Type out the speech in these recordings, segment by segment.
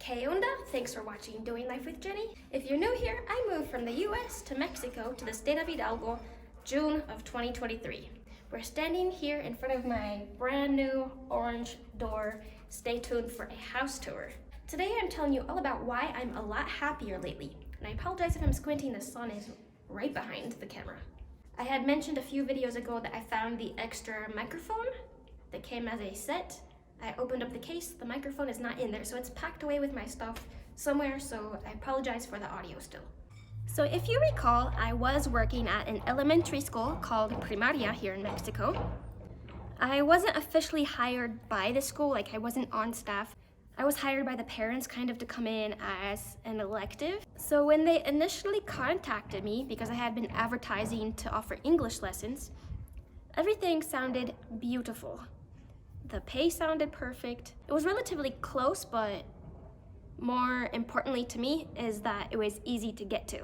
Que onda? Thanks for watching Doing Life with Jenny. If you're new here, I moved from the US to Mexico to the state of Hidalgo, June of 2023. We're standing here in front of my brand new orange door. Stay tuned for a house tour. Today I'm telling you all about why I'm a lot happier lately. And I apologize if I'm squinting, the sun is right behind the camera. I had mentioned a few videos ago that I found the extra microphone that came as a set. I opened up the case, the microphone is not in there, so it's packed away with my stuff somewhere, so I apologize for the audio still. So if you recall, I was working at an elementary school called Primaria here in Mexico. I wasn't officially hired by the school, like I wasn't on staff. I was hired by the parents kind of to come in as an elective. So when they initially contacted me, because I had been advertising to offer English lessons, everything sounded beautiful. The pay sounded perfect. It was relatively close, but more importantly to me is that it was easy to get to.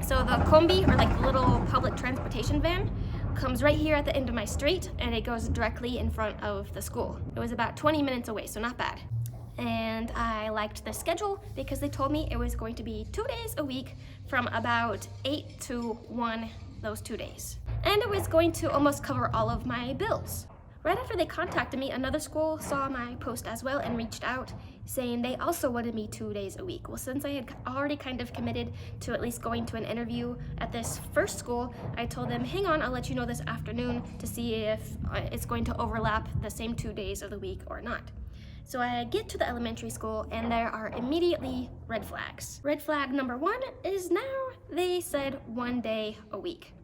So the combi, or like the little public transportation van, comes right here at the end of my street and it goes directly in front of the school. It was about 20 minutes away, so not bad. And I liked the schedule because they told me it was going to be 2 days a week from about 8 to 1 those 2 days. And it was going to almost cover all of my bills. Right after they contacted me, another school saw my post as well and reached out saying they also wanted me 2 days a week. Well, since I had already kind of committed to at least going to an interview at this first school, I told them, hang on, I'll let you know this afternoon to see if it's going to overlap the same 2 days of the week or not. So I get to the elementary school and there are immediately red flags. Red flag number 1 is now they said 1 day a week.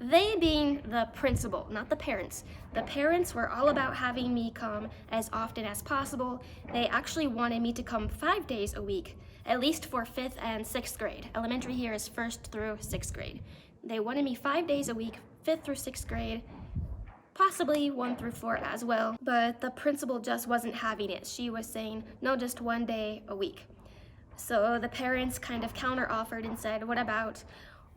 They being the principal, not the parents. The parents were all about having me come as often as possible. They actually wanted me to come 5 days a week, at least for 5th and 6th grade. Elementary here is 1st through 6th grade. They wanted me 5 days a week, 5th through 6th grade, possibly 1 through 4 as well, but the principal just wasn't having it. She was saying, no, just 1 day a week. So the parents kind of counter-offered and said, what about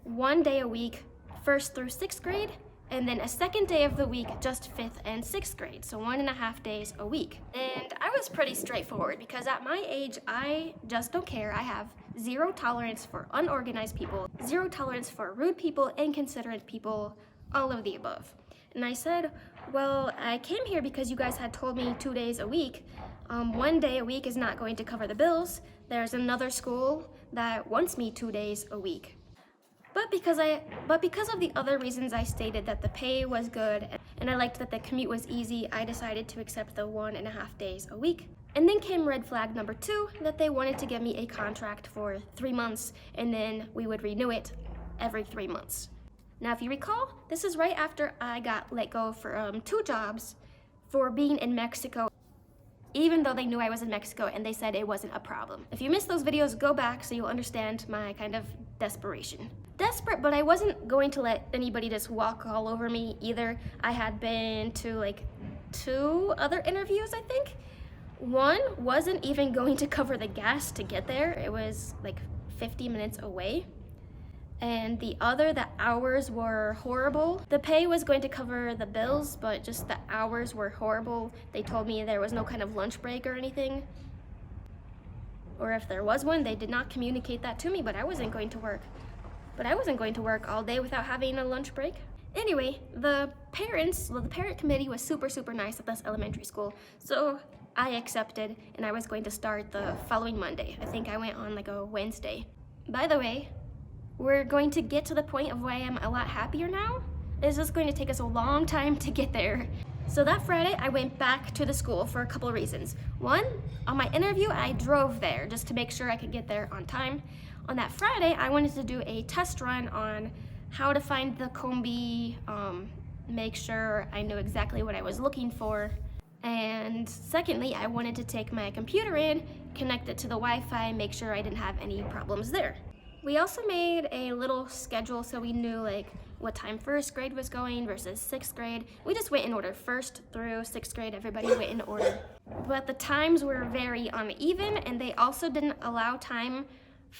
1 day a week, 1st through 6th grade, and then a 2nd day of the week, just 5th and 6th grade, so 1.5 days a week. And I was pretty straightforward because at my age, I just don't care. I have zero tolerance for unorganized people, zero tolerance for rude people, inconsiderate people, all of the above. And I said, well, I came here because you guys had told me 2 days a week. 1 day a week is not going to cover the bills. There's another school that wants me 2 days a week. But because of the other reasons I stated, that the pay was good and I liked that the commute was easy, I decided to accept the 1.5 days a week. And then came red flag number 2, that they wanted to give me a contract for 3 months and then we would renew it every 3 months. Now, if you recall, this is right after I got let go for 2 jobs for being in Mexico, even though they knew I was in Mexico and they said it wasn't a problem. If you missed those videos, go back so you'll understand my kind of desperation. Desperate, but I wasn't going to let anybody just walk all over me either. I had been to like 2 other interviews, I think. One wasn't even going to cover the gas to get there. It was like 50 minutes away. And the other, the hours were horrible. The pay was going to cover the bills, but just the hours were horrible. They told me there was no kind of lunch break or anything. Or if there was one, they did not communicate that to me, but I wasn't going to work. But I wasn't going to work all day without having a lunch break. Anyway, the parent committee was super nice at this elementary school. So I accepted and I was going to start the following Monday. I think I went on like a Wednesday. By the way, we're going to get to the point of why I'm a lot happier now. It's just going to take us a long time to get there. So that Friday, I went back to the school for a couple of reasons. One, on my interview, I drove there just to make sure I could get there on time. On that Friday, I wanted to do a test run on how to find the combi, make sure I knew exactly what I was looking for. And secondly, I wanted to take my computer in, connect it to the Wi-Fi, make sure I didn't have any problems there. We also made a little schedule so we knew like what time 1st grade was going versus 6th grade. We just went in order, 1st through 6th grade, everybody went in order. But the times were very uneven and they also didn't allow time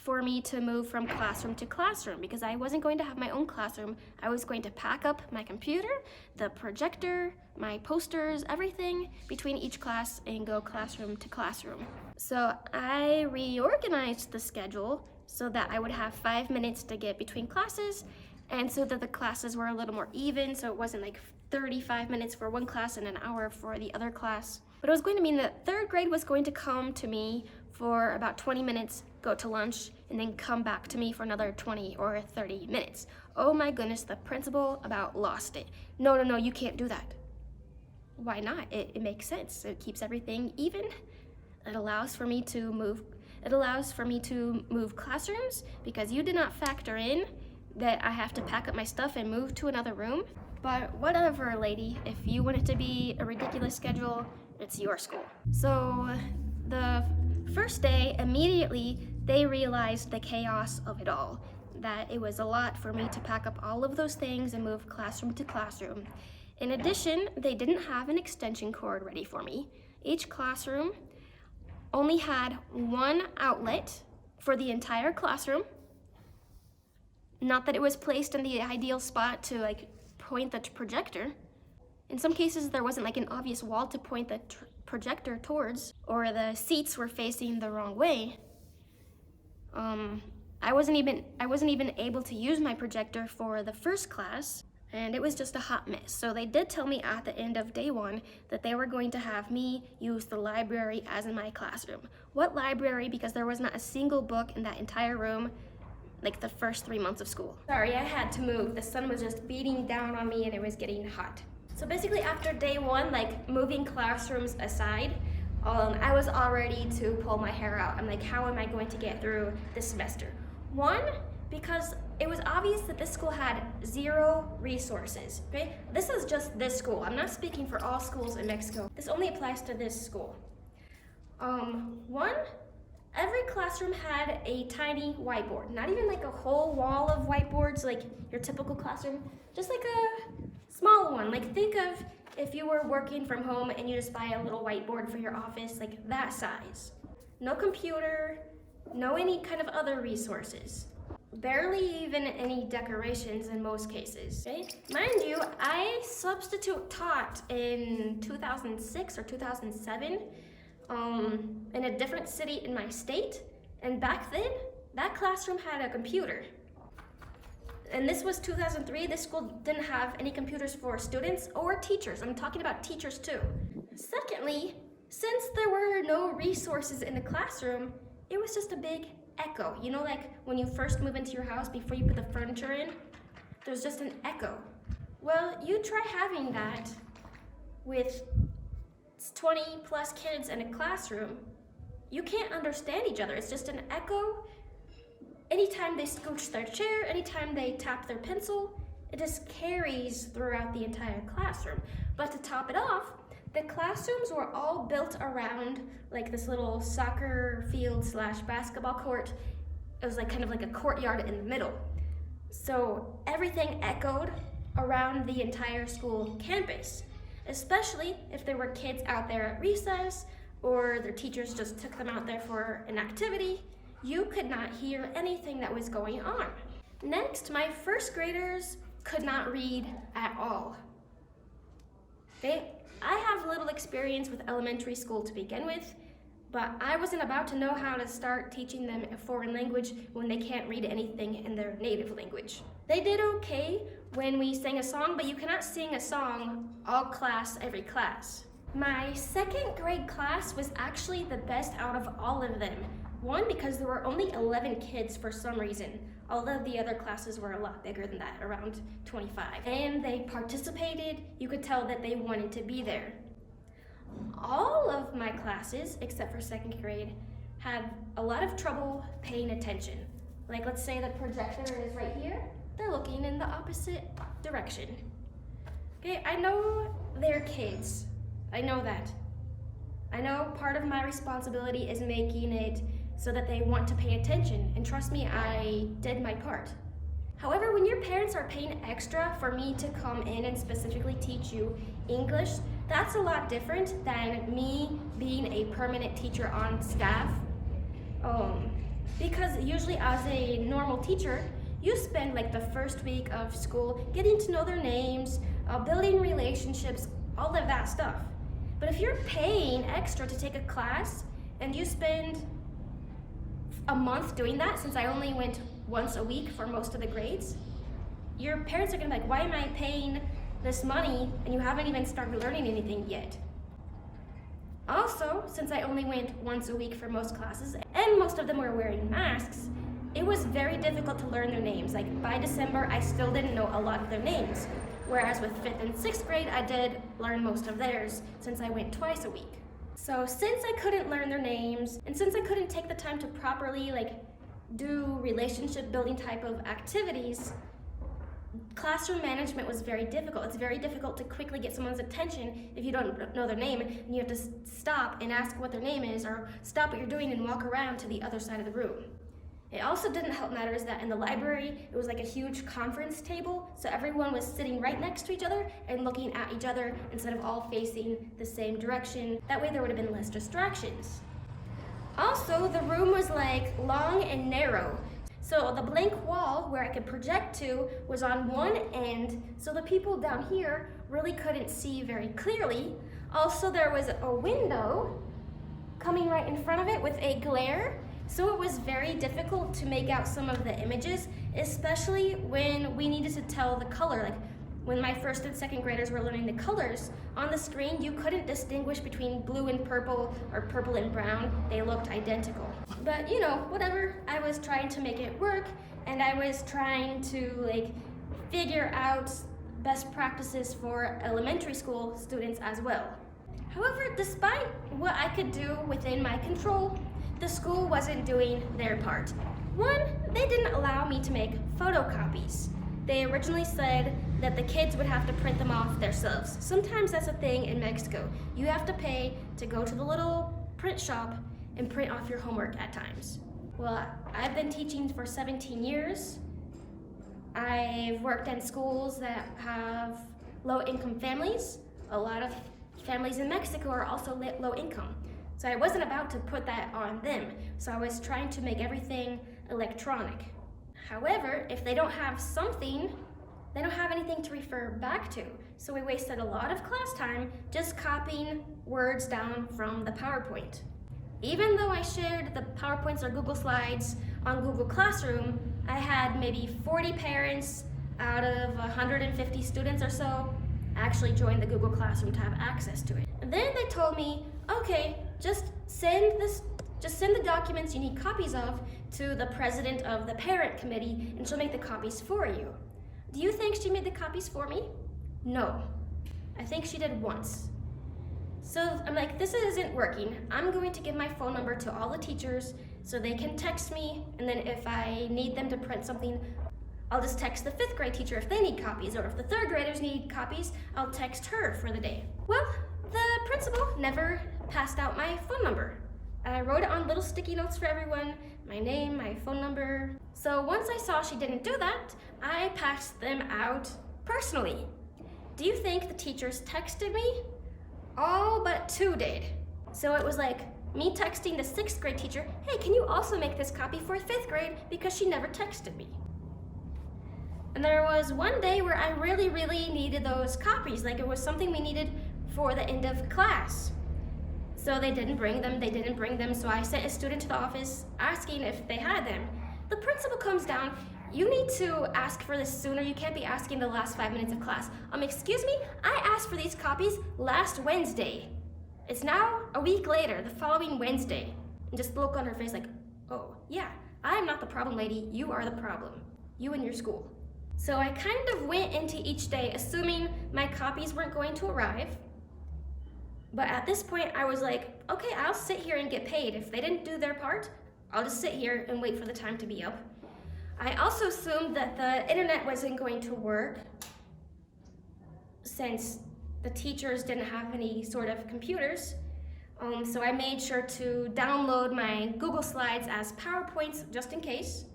for me to move from classroom to classroom because I wasn't going to have my own classroom. I was going to pack up my computer, the projector, my posters, everything between each class and go classroom to classroom. So I reorganized the schedule so that I would have 5 minutes to get between classes and so that the classes were a little more even, so it wasn't like 35 minutes for one class and an hour for the other class. But it was going to mean that third grade was going to come to me for about 20 minutes, go to lunch, and then come back to me for another 20 or 30 minutes. Oh my goodness, the principal about lost it. No, you can't do that. Why not? It makes sense. It keeps everything even. It allows for me to move classrooms because you did not factor in that I have to pack up my stuff and move to another room. But whatever, lady, if you want it to be a ridiculous schedule, it's your school. So the first day, immediately, they realized the chaos of it all, that it was a lot for me to pack up all of those things and move classroom to classroom. In addition, they didn't have an extension cord ready for me. Each classroom only had one outlet for the entire classroom. Not that it was placed in the ideal spot to like point the projector. In some cases, there wasn't like an obvious wall to point the projector towards, or the seats were facing the wrong way. I wasn't even able to use my projector for the first class, and it was just a hot mess. So they did tell me at the end of day 1 that they were going to have me use the library as in my classroom. What library? Because there was not a single book in that entire room, like the first 3 months of school. Sorry, I had to move. The sun was just beating down on me and it was getting hot. So basically after day 1, like moving classrooms aside, I was all ready to pull my hair out. I'm like, how am I going to get through this semester? 1, because it was obvious that this school had 0 resources, okay? This is just this school. I'm not speaking for all schools in Mexico. This only applies to this school. 1, every classroom had a tiny whiteboard. Not even like a whole wall of whiteboards like your typical classroom, just like a small one. Like think of if you were working from home and you just buy a little whiteboard for your office, like that size. No computer, no any kind of other resources. Barely even any decorations in most cases, okay? Mind you, I substitute taught in 2006 or 2007 in a different city in my state, and back then, that classroom had a computer. And this was 2003, this school didn't have any computers for students or teachers. I'm talking about teachers too. Secondly, since there were no resources in the classroom, it was just a big echo. You know, like when you first move into your house before you put the furniture in, there's just an echo. Well, you try having that with 20 plus kids in a classroom. You can't understand each other. It's just an echo. Anytime they scooch their chair, anytime they tap their pencil, it just carries throughout the entire classroom. But to top it off, the classrooms were all built around like this little soccer field / basketball court. It was like kind of like a courtyard in the middle. So everything echoed around the entire school campus, especially if there were kids out there at recess or their teachers just took them out there for an activity. You could not hear anything that was going on. Next, my first graders could not read at all. I have little experience with elementary school to begin with, but I wasn't about to know how to start teaching them a foreign language when they can't read anything in their native language. They did okay when we sang a song, but you cannot sing a song all class, every class. My second grade class was actually the best out of all of them. 1, because there were only 11 kids for some reason, although the other classes were a lot bigger than that, around 25. And they participated. You could tell that they wanted to be there. All of my classes, except for second grade, had a lot of trouble paying attention. Like let's say the projector is right here, they're looking in the opposite direction. Okay, I know they're kids. I know that. I know part of my responsibility is making it so that they want to pay attention, and trust me, I did my part. However, when your parents are paying extra for me to come in and specifically teach you English, that's a lot different than me being a permanent teacher on staff. Because usually as a normal teacher, you spend like the first week of school getting to know their names, building relationships, all of that stuff. But if you're paying extra to take a class and you spend a month doing that, since I only went once a week for most of the grades, your parents are gonna be like, why am I paying this money and you haven't even started learning anything yet? Also, since I only went once a week for most classes, and most of them were wearing masks, it was very difficult to learn their names. Like by December, I still didn't know a lot of their names. Whereas with 5th and 6th grade, I did learn most of theirs since I went twice a week. So since I couldn't learn their names, and since I couldn't take the time to properly do relationship building type of activities, classroom management was very difficult. It's very difficult to quickly get someone's attention if you don't know their name, and you have to stop and ask what their name is, or stop what you're doing and walk around to the other side of the room. It also didn't help matters that in the library, it was like a huge conference table, so everyone was sitting right next to each other and looking at each other instead of all facing the same direction. That way there would have been less distractions. Also, the room was long and narrow. So the blank wall where I could project to was on one end, so the people down here really couldn't see very clearly. Also, there was a window coming right in front of it with a glare, so it was very difficult to make out some of the images, especially when we needed to tell the color. When my 1st and 2nd graders were learning the colors, on the screen you couldn't distinguish between blue and purple or purple and brown. They looked identical. But whatever, I was trying to make it work, and I was trying to figure out best practices for elementary school students as well. However, despite what I could do within my control, the school wasn't doing their part. One, they didn't allow me to make photocopies. They originally said that the kids would have to print them off themselves. Sometimes that's a thing in Mexico. You have to pay to go to the little print shop and print off your homework at times. Well, I've been teaching for 17 years. I've worked in schools that have low-income families. A lot of families in Mexico are also low income. So I wasn't about to put that on them. So I was trying to make everything electronic. However, if they don't have something, they don't have anything to refer back to. So we wasted a lot of class time just copying words down from the PowerPoint. Even though I shared the PowerPoints or Google Slides on Google Classroom, I had maybe 40 parents out of 150 students or so actually join the Google Classroom to have access to it. And then they told me, okay, just send the documents you need copies of to the president of the parent committee and she'll make the copies for you. Do you think she made the copies for me? No. I think she did once. So I'm like, this isn't working. I'm going to give my phone number to all the teachers so they can text me, and then if I need them to print something, I'll just text the 5th grade teacher if they need copies, or if the 3rd graders need copies, I'll text her for the day. Well, the principal never passed out my phone number. I wrote it on little sticky notes for everyone, my name, my phone number. So once I saw she didn't do that, I passed them out personally. Do you think the teachers texted me? All but 2 did. So it was like me texting the 6th grade teacher, hey, can you also make this copy for 5th grade, because she never texted me. And there was one day where I really, really needed those copies. It was something we needed for the end of class. So they didn't bring them, so I sent a student to the office asking if they had them. The principal comes down, you need to ask for this sooner, you can't be asking the last 5 minutes of class. Excuse me, I asked for these copies last Wednesday. It's now a week later, the following Wednesday. And just the look on her face oh yeah, I am not the problem lady, you are the problem. You and your school. So I kind of went into each day assuming my copies weren't going to arrive. But at this point, I was like, okay, I'll sit here and get paid. If they didn't do their part, I'll just sit here and wait for the time to be up. I also assumed that the internet wasn't going to work since the teachers didn't have any sort of computers. So I made sure to download my Google Slides as PowerPoints just in case.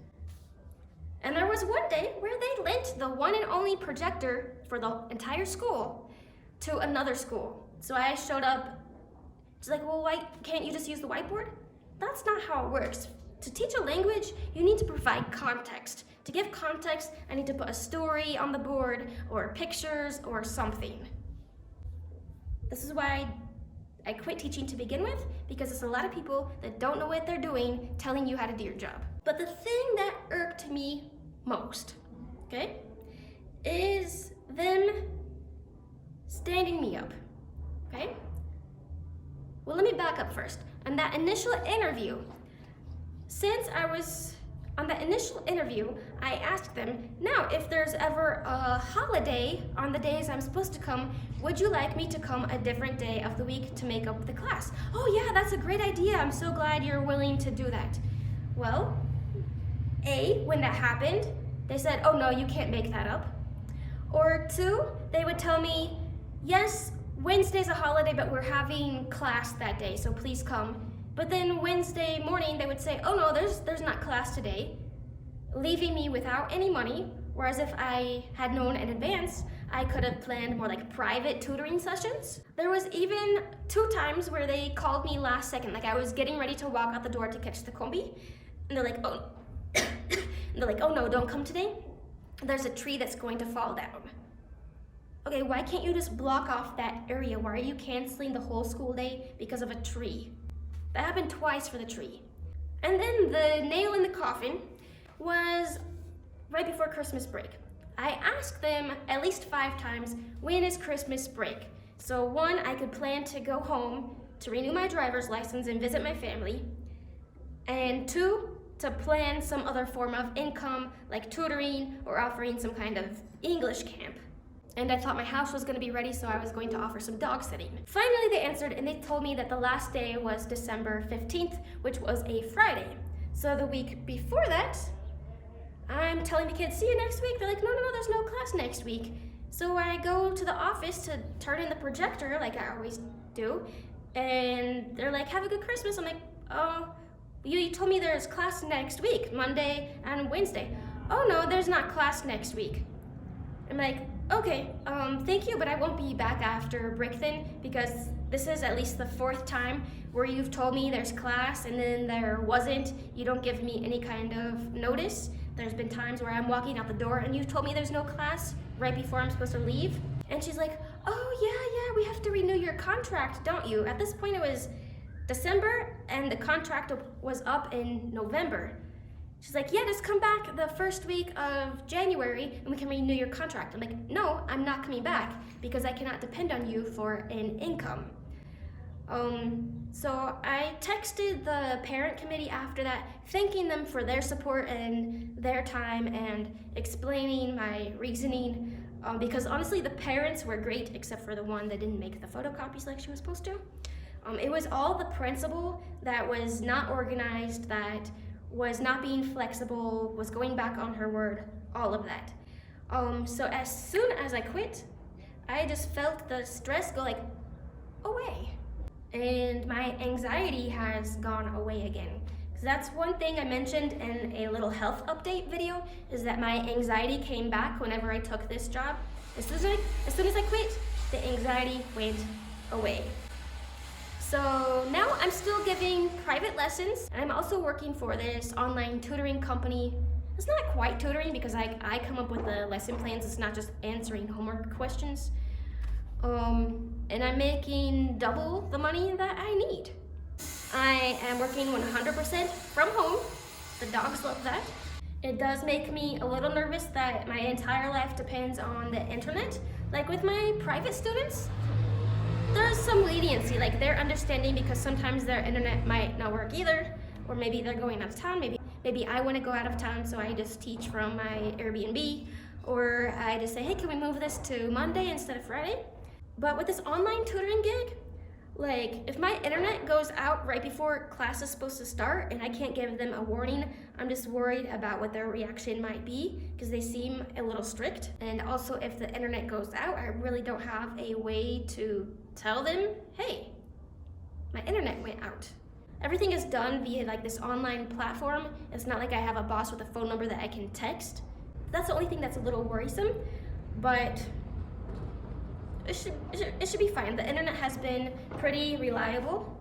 And there was one day where they lent the one and only projector for the entire school to another school. So I showed up, she's like, well, why can't you just use the whiteboard? That's not how it works. To teach a language, you need to provide context. To give context, I need to put a story on the board or pictures or something. This is why I quit teaching to begin with, because there's a lot of people that don't know what they're doing telling you how to do your job. But the thing that irked me most, okay, is them standing me up, okay? Well, let me back up first. On that initial interview, I asked them, now, if there's ever a holiday on the days I'm supposed to come, would you like me to come a different day of the week to make up the class? Oh yeah, that's a great idea. I'm so glad you're willing to do that. Well, A, when that happened, they said, oh no, you can't make that up. Or two, they would tell me, yes, Wednesday's a holiday, but we're having class that day, so please come. But then Wednesday morning, they would say, oh no, there's not class today, leaving me without any money, whereas if I had known in advance, I could have planned more like private tutoring sessions. There was even 2 times where they called me last second, like I was getting ready to walk out the door to catch the combi, and they're like, oh, oh no, don't come today. There's a tree that's going to fall down. Okay, why can't you just block off that area? Why are you canceling the whole school day because of a tree? That happened twice for the tree. And then the nail in the coffin was right before Christmas break. I asked them at least 5 times, when is Christmas break? So 1, I could plan to go home to renew my driver's license and visit my family. And 2, to plan some other form of income, like tutoring or offering some kind of English camp. And I thought my house was gonna be ready, so I was going to offer some dog sitting. Finally, they answered and they told me that the last day was December 15th, which was a Friday. So the week before that, I'm telling the kids, see you next week. They're like, no, there's no class next week. So I go to the office to turn in the projector like I always do. And they're like, have a good Christmas. I'm like, oh, you told me there's class next week, Monday and Wednesday. Oh no, there's not class next week. I'm like, okay, thank you, but I won't be back after break then, because this is at least the 4th time where you've told me there's class and then there wasn't. You don't give me any kind of notice. There's been times where I'm walking out the door and you've told me there's no class right before I'm supposed to leave. And she's like, oh yeah, we have to renew your contract, don't you? At this point it was December and the contract was up in November. She's like, yeah, just come back the first week of January and we can renew your contract. I'm like, no, I'm not coming back because I cannot depend on you for an income. So I texted the parent committee after that, thanking them for their support and their time and explaining my reasoning, because honestly the parents were great except for the one that didn't make the photocopies like she was supposed to. It was all the principal that was not organized, that was not being flexible, was going back on her word, all of that. So as soon as I quit, I just felt the stress go like away. And my anxiety has gone away again. So that's one thing I mentioned in a little health update video, is that my anxiety came back whenever I took this job. As soon as I quit, the anxiety went away. So now I'm still giving private lessons, and I'm also working for this online tutoring company. It's not quite tutoring because I come up with the lesson plans. It's not just answering homework questions. And I'm making double the money that I need. I am working 100% from home. The dogs love that. It does make me a little nervous that my entire life depends on the internet. Like with my private students, there's some leniency, like they're understanding because sometimes their internet might not work either, or maybe they're going out of town, maybe I want to go out of town, so I just teach from my Airbnb, or I just say, hey, can we move this to Monday instead of Friday? But with this online tutoring gig, like if my internet goes out right before class is supposed to start and I can't give them a warning, I'm just worried about what their reaction might be because they seem a little strict. And also if the internet goes out, I really don't have a way to tell them, hey, my internet went out. Everything is done via like this online platform. It's not like I have a boss with a phone number that I can text. That's the only thing that's a little worrisome, but it should be fine. The internet has been pretty reliable,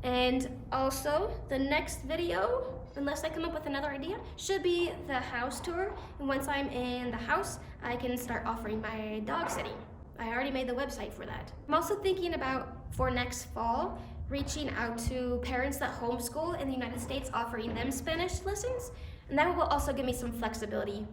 And also, the next video, unless I come up with another idea, should be the house tour. And once I'm in the house, I can start offering my dog sitting. I already made the website for that. I'm also thinking about, for next fall, reaching out to parents that homeschool in the United States, offering them Spanish lessons. And that will also give me some flexibility.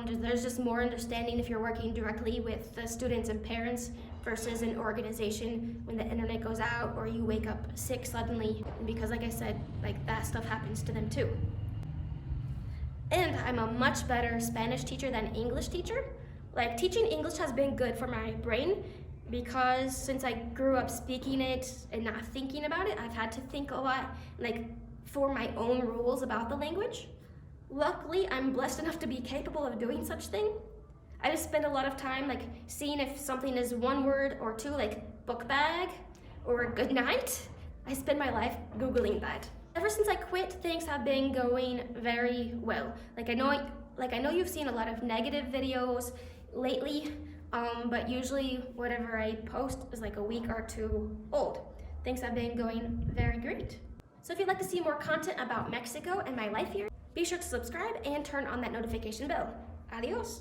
There's just more understanding if you're working directly with the students and parents versus an organization when the internet goes out or you wake up sick suddenly, because like I said, like that stuff happens to them too. And I'm a much better Spanish teacher than English teacher. Like, teaching English has been good for my brain because since I grew up speaking it and not thinking about it, I've had to think a lot, like, for my own rules about the language. Luckily, I'm blessed enough to be capable of doing such thing. I just spend a lot of time like seeing if something is one word or two, like book bag or good night. I spend my life Googling that. Ever since I quit, things have been going very well. Like I know you've seen a lot of negative videos lately, but usually whatever I post is like a week or two old. Things have been going very great. So if you'd like to see more content about Mexico and my life here, be sure to subscribe and turn on that notification bell. Adios.